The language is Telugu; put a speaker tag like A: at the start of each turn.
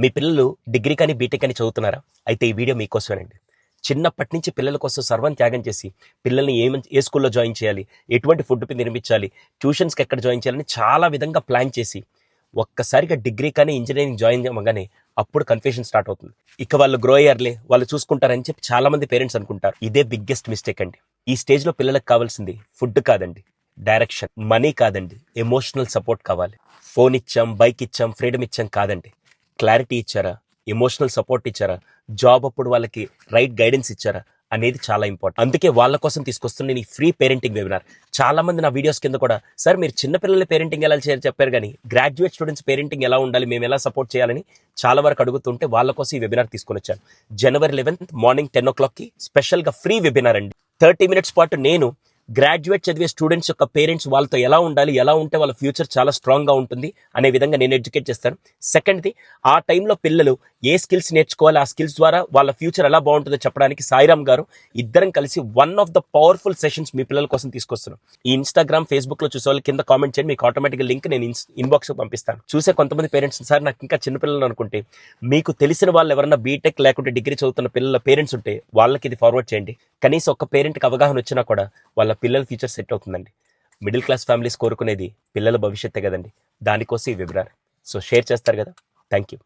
A: మీ పిల్లలు డిగ్రీ కానీ బీటెక్ అని చదువుతున్నారా? అయితే ఈ వీడియో మీకోసమేనండి. చిన్నప్పటి నుంచి పిల్లల కోసం సర్వం త్యాగం చేసి పిల్లల్ని ఏ స్కూల్లో జాయిన్ చేయాలి, ఎటువంటి ఫుడ్ నిర్మించాలి, ట్యూషన్స్కి ఎక్కడ జాయిన్ చేయాలని చాలా విధంగా ప్లాన్ చేసి ఒక్కసారిగా డిగ్రీ కానీ ఇంజనీరింగ్ జాయిన్ చేయగానే అప్పుడు కన్ఫ్యూషన్ స్టార్ట్ అవుతుంది. ఇక వాళ్ళు గ్రో అయ్యారులే, వాళ్ళు చూసుకుంటారని చెప్పి చాలా మంది పేరెంట్స్ అనుకుంటారు. ఇదే బిగ్గెస్ట్ మిస్టేక్ అండి. ఈ స్టేజ్లో పిల్లలకు కావాల్సింది ఫుడ్ కాదండి, డైరెక్షన్, మనీ కాదండి, ఎమోషనల్ సపోర్ట్ కావాలి. ఫోన్ ఇచ్చాం, బైక్ ఇచ్చాం, ఫ్రీడమ్ ఇచ్చాం కాదండి, క్లారిటీ ఇచ్చారా, ఎమోషనల్ సపోర్ట్ ఇచ్చారా, జాబ్ అప్పుడు వాళ్ళకి రైట్ గైడెన్స్ ఇచ్చారా అనేది చాలా ఇంపార్టెంట్. అందుకే వాళ్ళ కోసం తీసుకొస్తున్న నేను ఈ ఫ్రీ పేరెంటింగ్ వెబినార్. చాలా మంది నా వీడియోస్ కింద కూడా, సార్ మీరు చిన్నపిల్లల పేరెంటింగ్ ఎలా చేయాలి చెప్పారు, కానీ గ్రాడ్యుయేట్ స్టూడెంట్స్ పేరెంటింగ్ ఎలా ఉండాలి, మేము ఎలా సపోర్ట్ చేయాలని చాలా వరకు అడుగుతుంటే వాళ్ళ కోసం ఈ వెబినార్ తీసుకొని వచ్చాను. January 11th మార్నింగ్ 10 o'clockకి స్పెషల్గా ఫ్రీ వెబినార్ అండి. 30 minutes పాటు నేను గ్రాడ్యుయేట్ చదివే స్టూడెంట్స్ యొక్క పేరెంట్స్ వాళ్ళతో ఎలా ఉండాలి, ఎలా ఉంటే వాళ్ళ ఫ్యూచర్ చాలా స్ట్రాంగ్గా ఉంటుంది అనే విధంగా నేను ఎడ్యుకేట్ చేస్తాను. సెకండ్ది, ఆ టైంలో పిల్లలు ఏ స్కిల్స్ నేర్చుకోవాలి, ఆ స్కిల్స్ ద్వారా వాళ్ళ ఫ్యూచర్ ఎలా బాగుంటుందో చెప్పడానికి సాయిరామ్ గారు ఇద్దరం కలిసి one of the powerful sessions మీ పిల్లల కోసం తీసుకొస్తున్నాం. ఈ ఇన్స్టాగ్రామ్, ఫేస్బుక్లో చూసే వాళ్ళు కింద కామెంట్ చేయండి, మీకు ఆటోమేటిక్గా లింక్ నేను ఇన్బాక్స్ పంపిస్తాను. చూసే కొంతమంది పేరెంట్స్, సార్ నాకు ఇంకా చిన్నపిల్లలు అనుకుంటే, మీకు తెలిసిన వాళ్ళు ఎవరైనా బీటెక్ లేకుంటే డిగ్రీ చదువుతున్న పిల్లల పేరెంట్స్ ఉంటే వాళ్ళకి ఇది ఫార్వర్డ్ చేయండి. కనీసం ఒక్క పేరెంట్కి అవగాహన వచ్చినా కూడా వాళ్ళ పిల్లల ఫ్యూచర్ సెట్ అవుతుందండి. మిడిల్ క్లాస్ ఫ్యామిలీస్ కోరుకునేది పిల్లల భవిష్యత్తే కదండి. దానికోసం ఈ వెబినార్. సో షేర్ చేస్తారు కదా. Thank you.